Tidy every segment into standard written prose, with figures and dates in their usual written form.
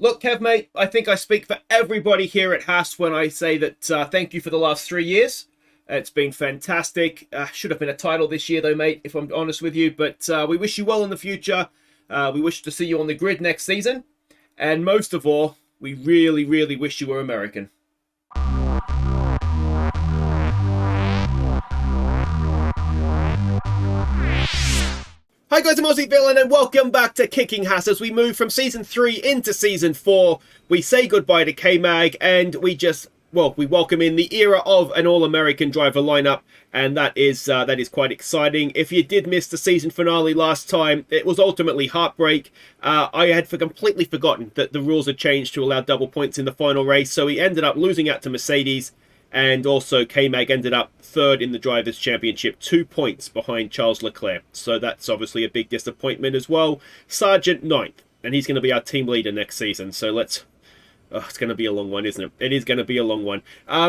Look, Kev, mate, I think I speak for everybody here at Haas when I say that thank you for the last 3 years. It's been fantastic. Should have been a title this year, though, mate, if I'm honest with you. But we wish you well in the future. We wish to see you on the grid next season. And most of all, we really, really wish you were American. Hi guys, I'm Aussie Villain and welcome back to Kicking Haas. As we move from Season 3 into Season 4, we say goodbye to K-Mag and we welcome in the era of an All-American driver lineup, and that is quite exciting. If you did miss the season finale last time, it was ultimately heartbreak. I had completely forgotten that the rules had changed to allow double points in the final race, so he ended up losing out to Mercedes. And also, K-Mag ended up third in the Drivers' Championship, 2 points behind Charles Leclerc. So that's obviously a big disappointment as well. Sargent ninth, and he's going to be our team leader next season. So let's... Oh, it's going to be a long one, isn't it? It is going to be a long one.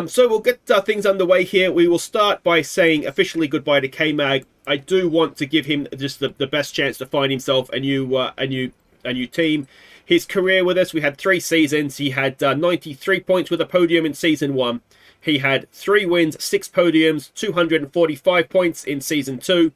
So we'll get things underway here. We will start by saying officially goodbye to K-Mag. I do want to give him just the best chance to find himself a new team. His career with us, we had 3 seasons. He had 93 points with a podium in Season 1. He had 3 wins, 6 podiums, 245 points in Season 2.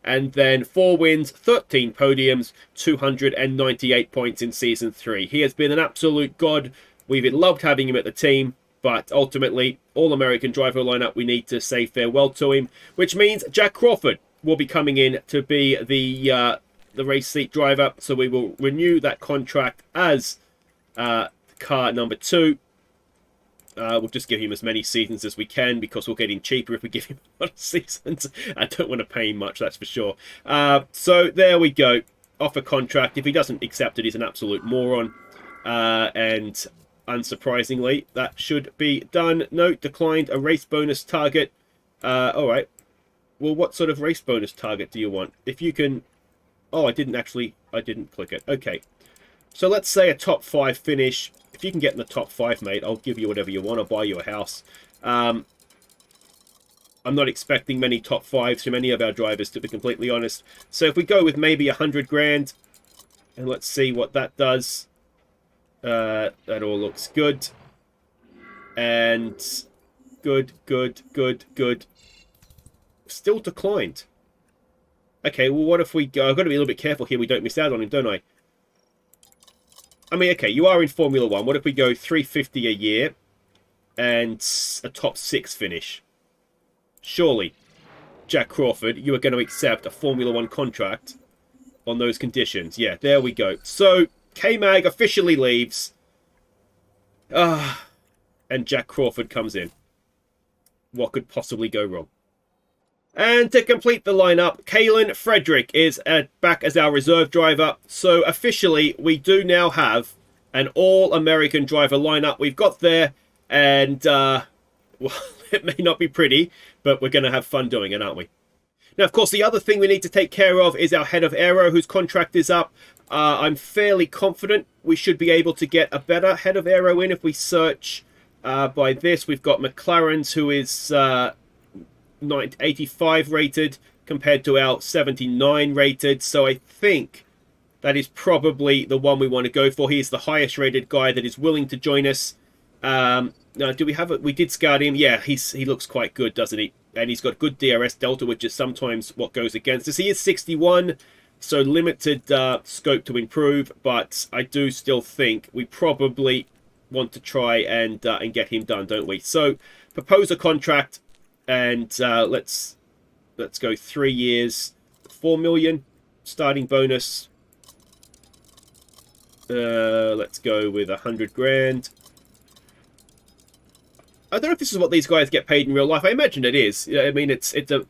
And then 4 wins, 13 podiums, 298 points in Season 3. He has been an absolute god. We've loved having him at the team. But ultimately, All-American driver lineup, we need to say farewell to him. Which means Jack Crawford will be coming in to be the race seat driver. So we will renew that contract as car number 2. We'll just give him as many seasons as we can because we'll get him cheaper if we give him a lot of seasons. I don't want to pay him much, that's for sure. So there we go. Offer contract. If he doesn't accept it, he's an absolute moron. And unsurprisingly, that should be done. Note, declined a race bonus target. Alright. Well, what sort of race bonus target do you want? If you can... Oh, I didn't click it. Okay. So let's say a top 5 finish. If you can get in the top 5, mate, I'll give you whatever you want. I'll buy you a house. I'm not expecting many top 5s from any of our drivers, to be completely honest. So if we go with maybe 100 grand, and let's see what that does. That all looks good. And good. Still declined. Okay, well, what if we go... I've got to be a little bit careful here. We don't miss out on him, don't I? I mean, okay, you are in Formula 1. What if we go 350 a year and a top 6 finish? Surely, Jack Crawford, you are going to accept a Formula 1 contract on those conditions. Yeah, there we go. So, K-Mag officially leaves. And Jack Crawford comes in. What could possibly go wrong? And to complete the lineup, Kalen Frederick is back as our reserve driver. So officially, we do now have an all-American driver lineup. We've got there, and well, it may not be pretty, but we're going to have fun doing it, aren't we? Now, of course, the other thing we need to take care of is our head of aero, whose contract is up. I'm fairly confident we should be able to get a better head of aero in if we search by this. We've got McLaren's, who is... 85 rated compared to our 79 rated, so I think that is probably the one we want to go for. He's the highest rated guy that is willing to join us. Now, do we have it? We did scout him. Yeah, he looks quite good, doesn't he? And he's got good DRS delta, which is sometimes what goes against us. He is 61, so limited scope to improve, but I do still think we probably want to try and get him done, don't we? So propose a contract. And let's go 3 years, 4 million starting bonus. Let's go with 100 grand. I don't know if this is what these guys get paid in real life. I imagine it is. I mean, it's a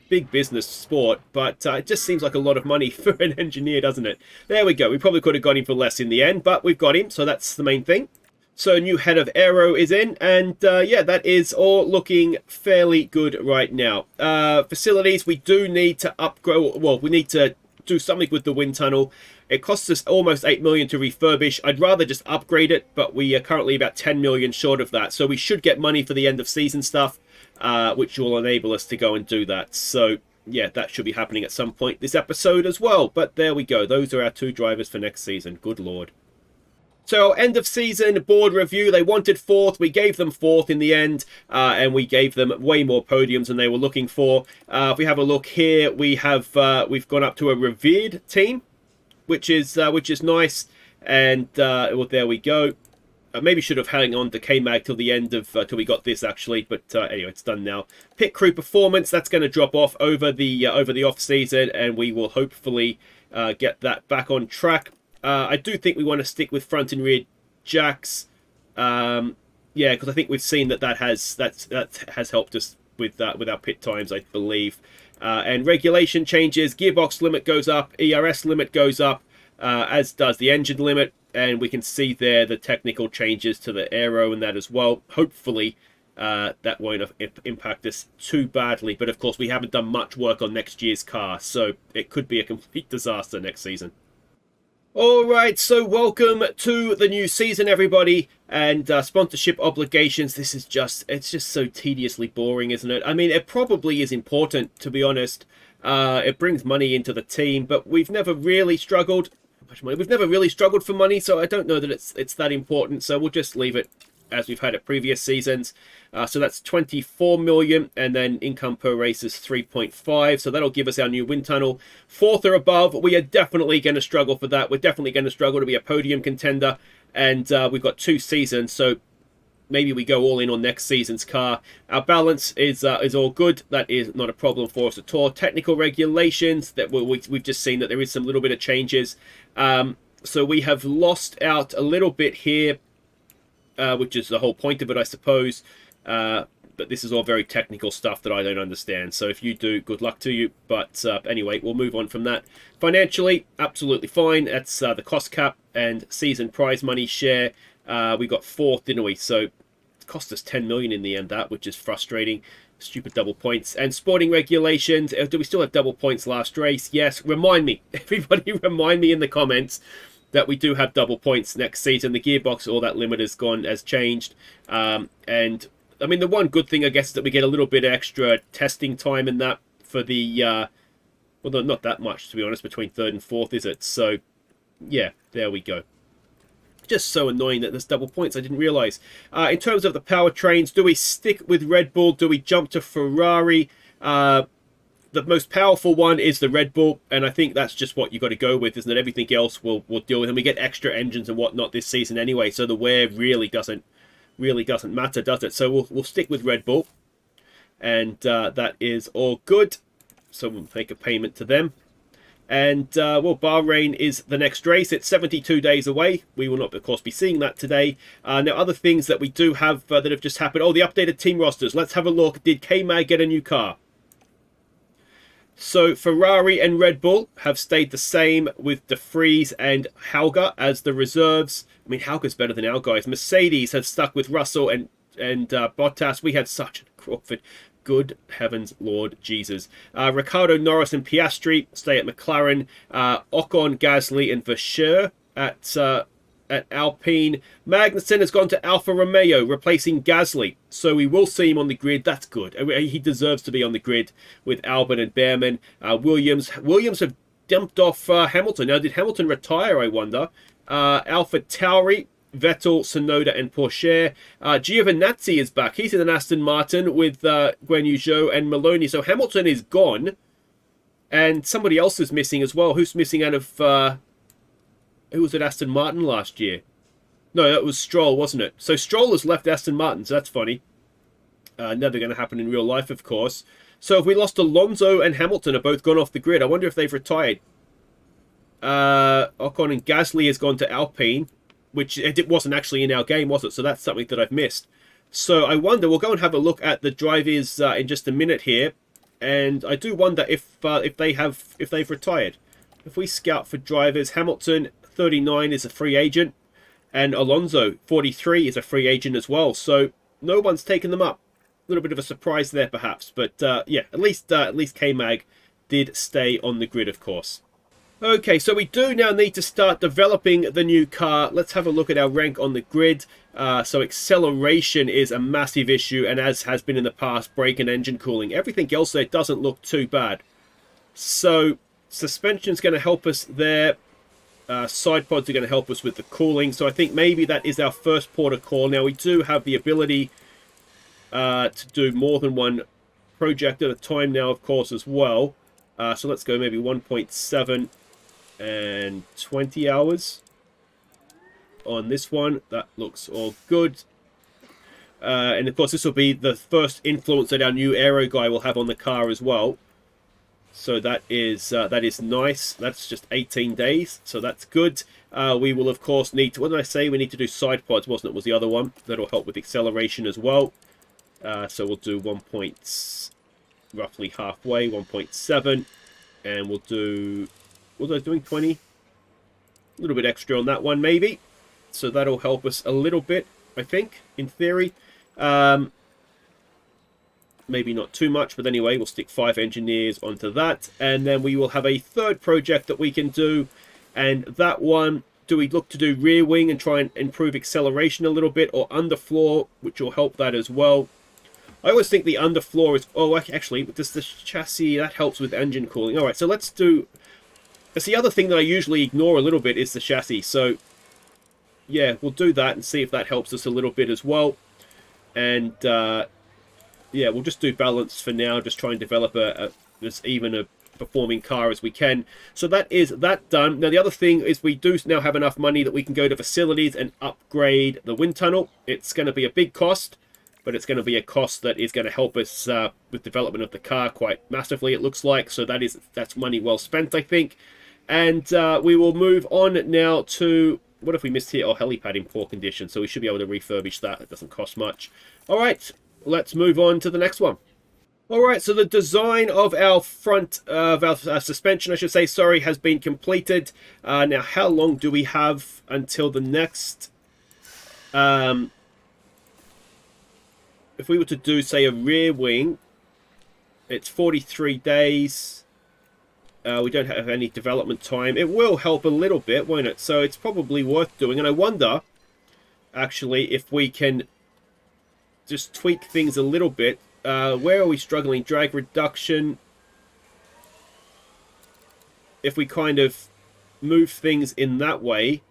big business sport, but it just seems like a lot of money for an engineer, doesn't it? There we go. We probably could have got him for less in the end, but we've got him, so that's the main thing. So new head of aero is in, and yeah, that is all looking fairly good right now. Facilities, we do need to upgrade. Well, we need to do something with the wind tunnel. It costs us almost 8 million to refurbish. I'd rather just upgrade it, but we are currently about 10 million short of that. So we should get money for the end of season stuff, which will enable us to go and do that. So yeah, that should be happening at some point this episode as well. But there we go. Those are our 2 drivers for next season. Good lord. So end of season board review, they wanted 4th, we gave them 4th in the end, and we gave them way more podiums than they were looking for. If we have a look here, we've gone up to a revered team, which is nice, and well, there we go. Maybe should have hung on to K-Mag till the end of till we got this actually, but anyway, it's done now. Pit crew performance, that's going to drop off over the off season, and we will hopefully get that back on track. I do think we want to stick with front and rear jacks, yeah, because I think we've seen that has helped us with our pit times, I believe. And regulation changes, gearbox limit goes up, ERS limit goes up, as does the engine limit. And we can see there the technical changes to the aero and that as well. Hopefully that won't impact us too badly. But of course, we haven't done much work on next year's car, so it could be a complete disaster next season. Alright, so welcome to the new season, everybody. And sponsorship obligations, it's just so tediously boring, isn't it? I mean, it probably is important, to be honest. It brings money into the team, but we've never really struggled. We've never really struggled for money, so I don't know that it's that important. So we'll just leave it as we've had at previous seasons. So that's 24 million, and then income per race is 3.5. So that'll give us our new wind tunnel. 4th or above, we are definitely going to struggle for that. We're definitely going to struggle to be a podium contender, and we've got 2 seasons, so maybe we go all in on next season's car. Our balance is all good. That is not a problem for us at all. Technical regulations, that we've just seen that there is some little bit of changes. So we have lost out a little bit here, which is the whole point of it, I suppose. But this is all very technical stuff that I don't understand. So if you do, good luck to you. But anyway, we'll move on from that. Financially, absolutely fine. That's the cost cap and season prize money share. We got 4th, didn't we? So it cost us 10 million in the end, which is frustrating. Stupid double points. And sporting regulations, do we still have double points last race? Yes. Remind me, everybody remind me in the comments that we do have double points next season. The gearbox, all that limit has changed. And I mean, the one good thing, I guess, is that we get a little bit extra testing time in that for the, well, not that much, to be honest, between 3rd and 4th, is it? So, yeah, there we go. Just so annoying that there's double points. I didn't realize. In terms of the powertrains, do we stick with Red Bull? Do we jump to Ferrari? The most powerful one is the Red Bull, and I think that's just what you've got to go with, isn't it? Everything else we'll deal with, and we get extra engines and whatnot this season anyway, so the wear really doesn't matter, does it? So we'll stick with Red Bull, and that is all good. So we'll make a payment to them. And, well, Bahrain is the next race. It's 72 days away. We will not, of course, be seeing that today. Now, other things that we do have that have just happened. Oh, the updated team rosters. Let's have a look. Did K-Mag get a new car? So, Ferrari and Red Bull have stayed the same with De Vries and Hauger as the reserves. I mean, Hauger's better than our guys. Mercedes have stuck with Russell and Bottas. We had such a Crawford. Good heavens, Lord Jesus. Ricciardo, Norris and Piastri stay at McLaren. Ocon, Gasly and Verseur at Alpine. Magnussen has gone to Alfa Romeo, replacing Gasly. So we will see him on the grid. That's good. He deserves to be on the grid with Albon and Behrman. Williams have dumped off Hamilton. Now, did Hamilton retire, I wonder? Alpha Tauri, Vettel, Tsunoda and Porsche. Giovinazzi is back. He's in an Aston Martin with Guan Yu Zhou and Maloney. So Hamilton is gone. And somebody else is missing as well. Who's missing out of... who was at Aston Martin last year? No, that was Stroll, wasn't it? So Stroll has left Aston Martin, so that's funny. Never going to happen in real life, of course. So if we lost Alonso and Hamilton are both gone off the grid, I wonder if they've retired. Ocon and Gasly has gone to Alpine, which it wasn't actually in our game, was it? So that's something that I've missed. So I wonder, we'll go and have a look at the drivers in just a minute here. And I do wonder if they've retired. If we scout for drivers, Hamilton, 39, is a free agent. And Alonso, 43, is a free agent as well. So no one's taken them up. A little bit of a surprise there, perhaps. But yeah, at least K-Mag did stay on the grid, of course. Okay, so we do now need to start developing the new car. Let's have a look at our rank on the grid. So acceleration is a massive issue, and as has been in the past, brake and engine cooling. Everything else there doesn't look too bad. So suspension's going to help us there. Side pods are going to help us with the cooling. So I think maybe that is our first port of call. Now we do have the ability to do more than one project at a time now, of course, as well. So let's go maybe 1.7 and 20 hours on this one. That looks all good. And of course, this will be the first influence that our new aero guy will have on the car as well. So that is nice. That's just 18 days, so that's good. We will, of course, need to... What did I say? We need to do side pods, wasn't it? Was the other one. That'll help with acceleration as well. So we'll do roughly halfway, 1.7. And we'll do... What was I doing? 20? A little bit extra on that one, maybe. So that'll help us a little bit, I think, in theory. Maybe not too much, but anyway, we'll stick 5 engineers onto that. And then we will have a third project that we can do. And that one, do we look to do rear wing and try and improve acceleration a little bit, or underfloor, which will help that as well. I always think the underfloor is... Oh, actually, does the chassis... That helps with engine cooling. All right, so let's do... It's the other thing that I usually ignore a little bit is the chassis. So, yeah, we'll do that and see if that helps us a little bit as well. And, yeah, we'll just do balance for now. Just try and develop as even a performing car as we can. So that is that done. Now, the other thing is we do now have enough money that we can go to facilities and upgrade the wind tunnel. It's going to be a big cost, but it's going to be a cost that is going to help us with development of the car quite massively, it looks like. So that's money well spent, I think. And we will move on now to... What if we missed here? Oh, helipad in poor condition. So we should be able to refurbish that. It doesn't cost much. All right, let's move on to the next one. All right, so the design of our front, of our suspension, I should say, sorry, has been completed. Now, how long do we have until the next... if we were to do, say, a rear wing, it's 43 days. We don't have any development time. It will help a little bit, won't it? So it's probably worth doing. And I wonder, actually, if we can just tweak things a little bit. Where are we struggling? Drag reduction. If we kind of move things in that way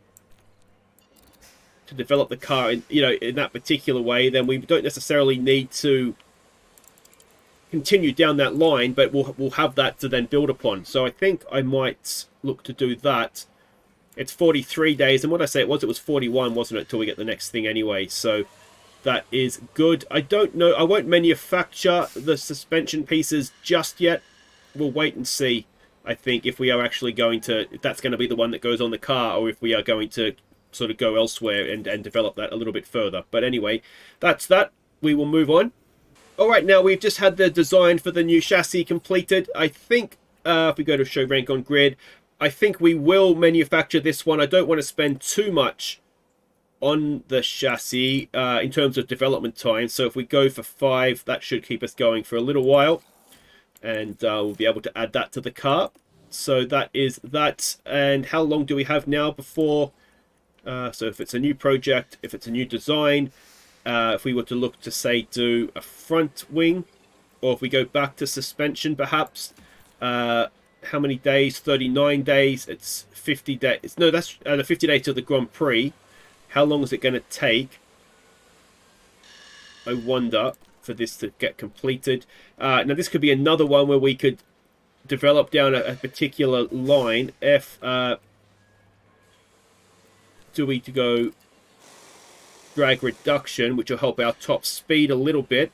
to develop the car in that particular way, then we don't necessarily need to continue down that line, but we'll have that to then build upon. So I think I might look to do that. It's 43 days, and what I say it was 41, wasn't it, till we get the next thing anyway. So that is good. I don't know. I won't manufacture the suspension pieces just yet. We'll wait and see, I think, if we are actually going to... If that's going to be the one that goes on the car, or if we are going to sort of go elsewhere and develop that a little bit further. But anyway, that's that. We will move on. All right, now we've just had the design for the new chassis completed. I think, if we go to show rank on grid, I think we will manufacture this one. I don't want to spend too much on the chassis in terms of development time. So if we go for 5, that should keep us going for a little while. And we'll be able to add that to the car. So that is that. And how long do we have now before... so if it's a new project, if it's a new design... if we were to look to, say, do a front wing, or if we go back to suspension, perhaps, how many days? 39 days. It's 50 days. No, that's the 50 days to the Grand Prix. How long is it going to take? I wonder, for this to get completed. Now, this could be another one where we could develop down a particular line. If do we to go drag reduction, which will help our top speed a little bit.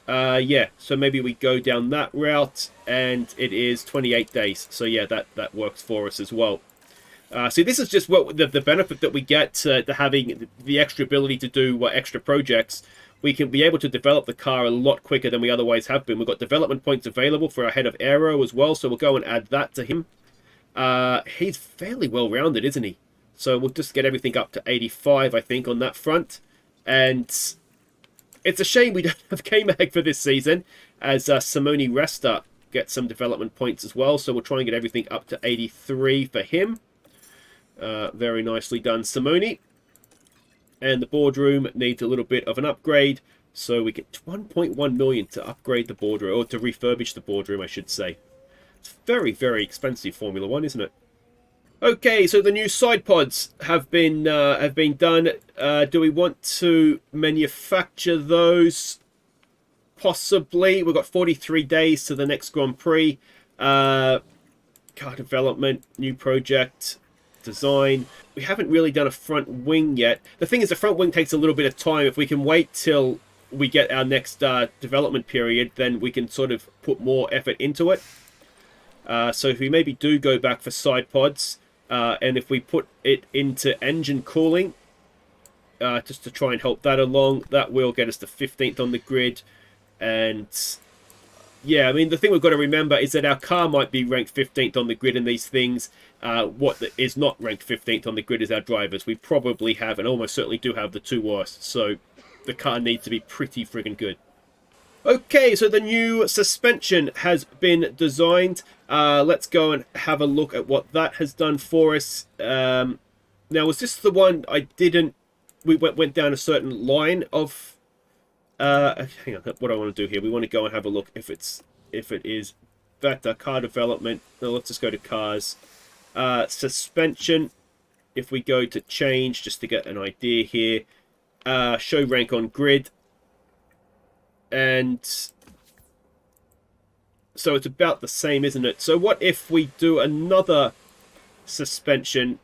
Yeah, so maybe we go down that route, and it is 28 days. So yeah, that works for us as well. See, this is just what the benefit that we get to having the extra ability to do extra projects. We can be able to develop the car a lot quicker than we otherwise have been. We've got development points available for our head of aero as well, so we'll go and add that to him. He's fairly well-rounded, isn't he? So we'll just get everything up to 85, I think, on that front. And it's a shame we don't have K-Mag for this season, as Simone Resta gets some development points as well. So we'll try and get everything up to 83 for him. Very nicely done, Simone. And the boardroom needs a little bit of an upgrade. So we get 1.1 million to upgrade the boardroom, or to refurbish the boardroom, I should say. It's very, very expensive Formula 1, isn't it? Okay, so the new side pods have been done. Do we want to manufacture those? Possibly. We've got 43 days to the next Grand Prix. Car development, new project, design. We haven't really done a front wing yet. The thing is, the front wing takes a little bit of time. If we can wait till we get our next development period, then we can sort of put more effort into it. So if we maybe do go back for side pods, and if we put it into engine cooling, just to try and help that along, that will get us to 15th on the grid. And yeah, I mean, the thing we've got to remember is that our car might be ranked 15th on the grid in these things. What is not ranked 15th on the grid is our drivers. We probably have, and almost certainly do have, the two worst. So the car needs to be pretty friggin' good. Okay, so the new suspension has been designed. Let's go and have a look at what that has done for us. Now, was this the one I didn't... We went down a certain line of... hang on, what I want to do here. We want to go and have a look if it is better. Car development. No, let's just go to cars. Suspension. If we go to change, just to get an idea here. Show rank on grid. And so it's about the same, isn't it? So what if we do another suspension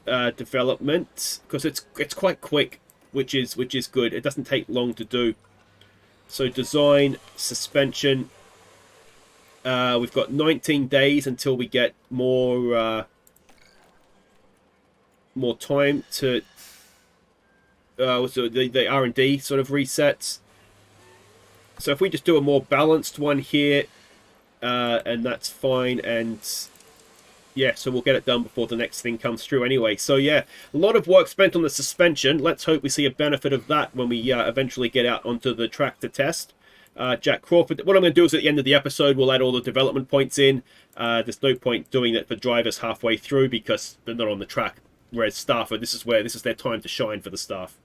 development? Because it's quite quick, which is good. It doesn't take long to do. So design, suspension. We've got 19 days until we get more time to so the R&D sort of resets. So if we just do a more balanced one here, and that's fine, and yeah, so we'll get it done before the next thing comes through anyway. So yeah, a lot of work spent on the suspension. Let's hope we see a benefit of that when we eventually get out onto the track to test. Jack Crawford. What I'm going to do is at the end of the episode, we'll add all the development points in. There's no point doing it for drivers halfway through because they're not on the track. Whereas staff, this is their time to shine for the staff.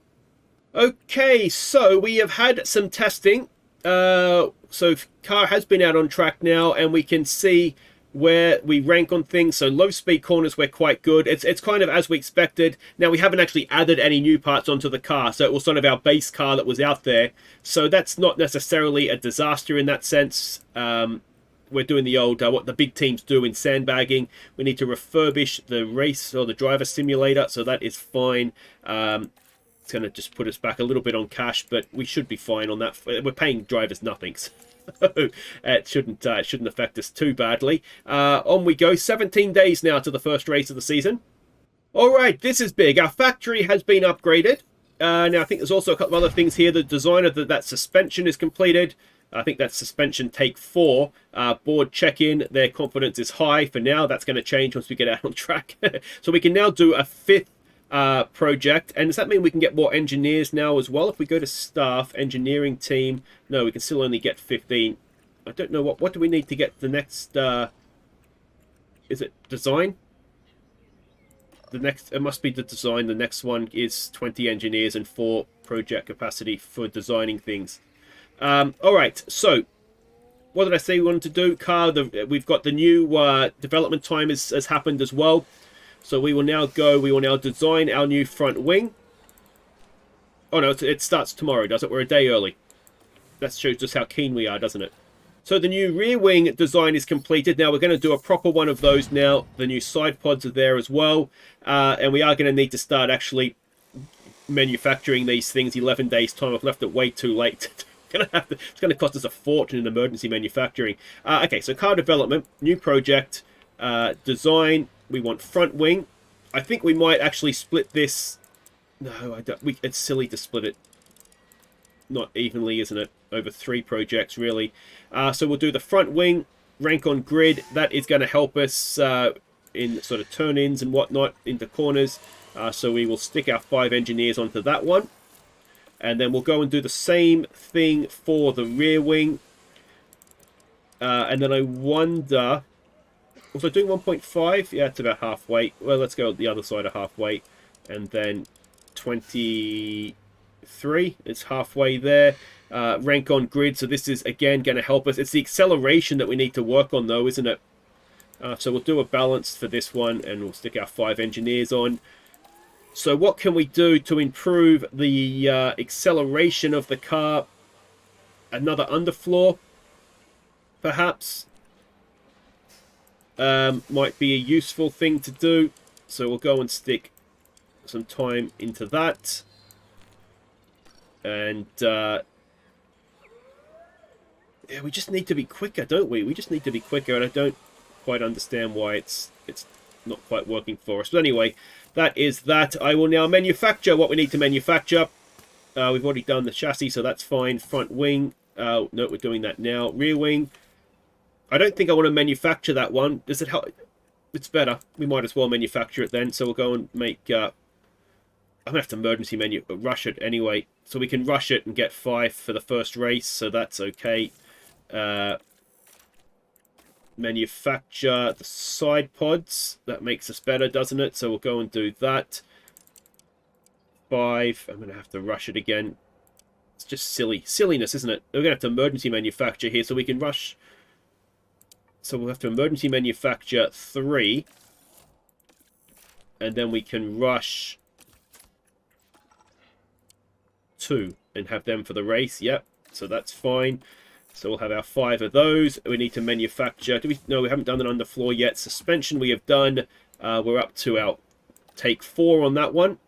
Okay, so we have had some testing. So car has been out on track now, and we can see where we rank on things. So low speed corners, we're quite good. It's kind of as we expected. Now, we haven't actually added any new parts onto the car, so it was sort of our base car that was out there. So that's not necessarily a disaster in that sense. We're doing the old, what the big teams do in sandbagging. We need to refurbish the race or the driver simulator, so that is fine. It's going to just put us back a little bit on cash, but we should be fine on that. We're paying drivers nothing, so it shouldn't affect us too badly. On we go. 17 days now to the first race of the season. All right, this is big. Our factory has been upgraded. Now, I think there's also a couple of other things here. The design of that suspension is completed. I think that's suspension take 4. Board check-in. Their confidence is high for now. That's going to change once we get out on track. So we can now do a 5th project. And does that mean we can get more engineers now as well? If we go to staff, engineering team, no, we can still only get 15. I don't know what do we need to get the next, is it design? The next, it must be the design. The next one is 20 engineers and 4 project capacity for designing things. All right, so what did I say we wanted to do? Car, we've got the new development time has happened as well. So we will now design our new front wing. Oh no, it starts tomorrow, does it? We're a day early. That shows just how keen we are, doesn't it? So the new rear wing design is completed. Now we're going to do a proper one of those now. The new side pods are there as well. And we are going to need to start actually manufacturing these things 11 days time. I've left it way too late. It's going to cost us a fortune in emergency manufacturing. Okay, so car development, new project, design. We want front wing. I think we might actually split this. No, I don't. It's silly to split it not evenly, isn't it? Over 3 projects, really. So we'll do the front wing, rank on grid. That is going to help us in sort of turn-ins and whatnot into corners. So we will stick our 5 engineers onto that one. And then we'll go and do the same thing for the rear wing. And then I wonder... Was I doing 1.5? Yeah, it's about halfway. Well, let's go the other side of halfway. And then 23. It's halfway there. Rank on grid. So this is, again, going to help us. It's the acceleration that we need to work on, though, isn't it? So we'll do a balance for this one, and we'll stick our 5 engineers on. So what can we do to improve the acceleration of the car? Another underfloor, perhaps, might be a useful thing to do. So we'll go and stick some time into that. And yeah, we just need to be quicker, don't we? We just need to be quicker, and I don't quite understand why it's not quite working for us. But anyway, that is that. I will now manufacture what we need to manufacture. We've already done the chassis, so that's fine. Front wing. No, we're doing that now. Rear wing. I don't think I want to manufacture that one. Does it help? It's better. We might as well manufacture it then. So we'll go and make... I'm going to have to emergency rush it anyway. So we can rush it and get 5 for the first race. So that's okay. Manufacture the side pods. That makes us better, doesn't it? So we'll go and do that. 5. I'm going to have to rush it again. It's just silliness, isn't it? We're going to have to emergency manufacture here so we can rush. So we'll have to emergency manufacture 3. And then we can rush 2 and have them for the race. Yep. So that's fine. So we'll have our 5 of those. We need to manufacture. No, we haven't done it on the floor yet. Suspension we have done. We're up to our take 4 on that one.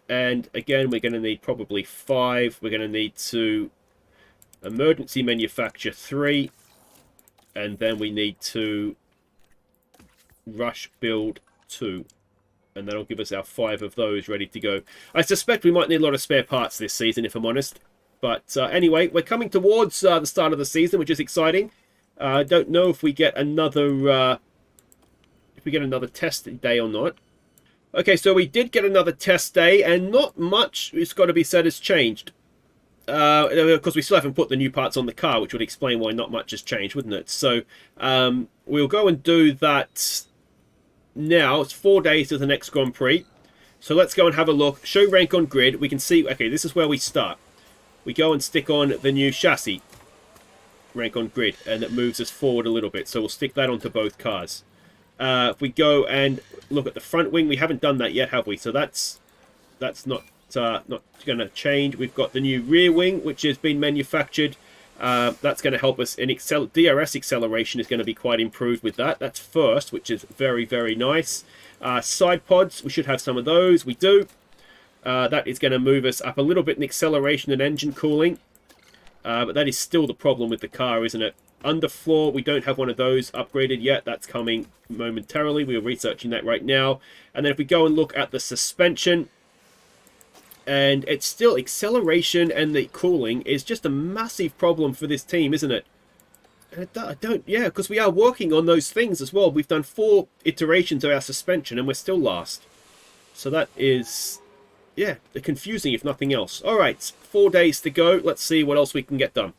And again, we're going to need probably 5. We're going to need to emergency manufacture 3. And then we need to rush build 2. And that'll give us our 5 of those ready to go. I suspect we might need a lot of spare parts this season, if I'm honest. But anyway, we're coming towards the start of the season, which is exciting. I don't know if we get another test day or not. Okay, so we did get another test day, and not much, it's got to be said, has changed. Of course, we still haven't put the new parts on the car, which would explain why not much has changed, wouldn't it? So we'll go and do that now. It's 4 days to the next Grand Prix. So let's go and have a look. Show rank on grid. We can see, okay, this is where we start. We go and stick on the new chassis. Rank on grid, and it moves us forward a little bit. So we'll stick that onto both cars. If we go and look at the front wing, we haven't done that yet, have we? So that's not going to change. We've got the new rear wing, which has been manufactured. That's going to help us in DRS acceleration is going to be quite improved with that. That's first, which is very, very nice. Side pods, we should have some of those. We do. That is going to move us up a little bit in acceleration and engine cooling. But that is still the problem with the car, isn't it? Underfloor, we don't have one of those upgraded yet. That's coming momentarily. We are researching that right now. And then if we go and look at the suspension, and it's still acceleration and the cooling is just a massive problem for this team, isn't it? And yeah, because we are working on those things as well. We've done 4 iterations of our suspension and we're still last. So that is, yeah, confusing if nothing else. All right, 4 days to go. Let's see what else we can get done.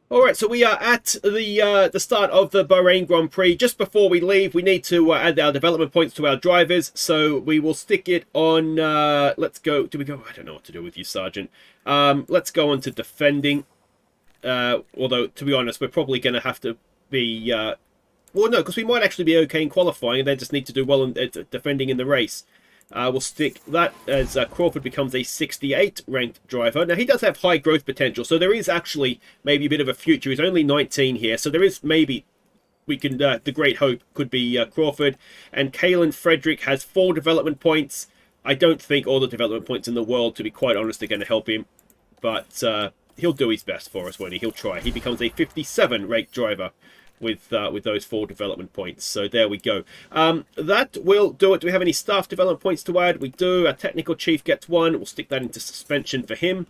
All right, so we are at the start of the Bahrain Grand Prix. Just before we leave, we need to add our development points to our drivers. So we will stick it on, let's go, do we go? I don't know what to do with you, Sergeant. Let's go on to defending. Although, to be honest, we're probably going to have to be, well, no, because we might actually be okay in qualifying and then just need to do well in defending in the race. We'll stick that as Crawford becomes a 68 ranked driver. Now, he does have high growth potential, so there is actually maybe a bit of a future. He's only 19 here, so there is maybe we can, the great hope could be Crawford. And Kalen Frederick has 4 development points. I don't think all the development points in the world, to be quite honest, are going to help him. But he'll do his best for us, won't he? He'll try. He becomes a 57 ranked driver with those 4 development points. So there we go. That will do it. Do we have any staff development points to add? We do. Our technical chief gets 1. We'll stick that into suspension for him.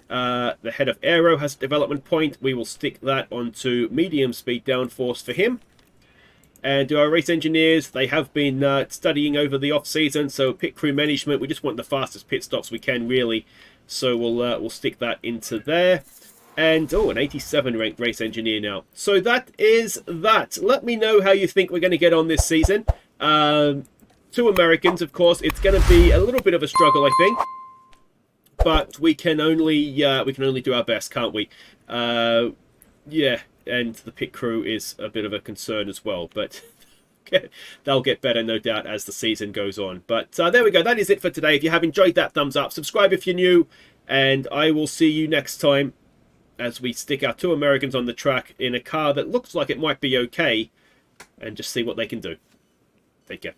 The head of aero has a development point. We will stick that onto medium speed downforce for him. And do our race engineers, they have been studying over the off season. So pit crew management, we just want the fastest pit stops we can, really. So we'll stick that into there. And, oh, an 87 ranked race engineer now. So that is that. Let me know how you think we're going to get on this season. 2 Americans, of course. It's going to be a little bit of a struggle, I think. But we can only do our best, can't we? Yeah, and the pit crew is a bit of a concern as well. But they'll get better, no doubt, as the season goes on. But there we go. That is it for today. If you have enjoyed that, thumbs up. Subscribe if you're new. And I will see you next time as we stick our two Americans on the track in a car that looks like it might be okay, and just see what they can do. Take care.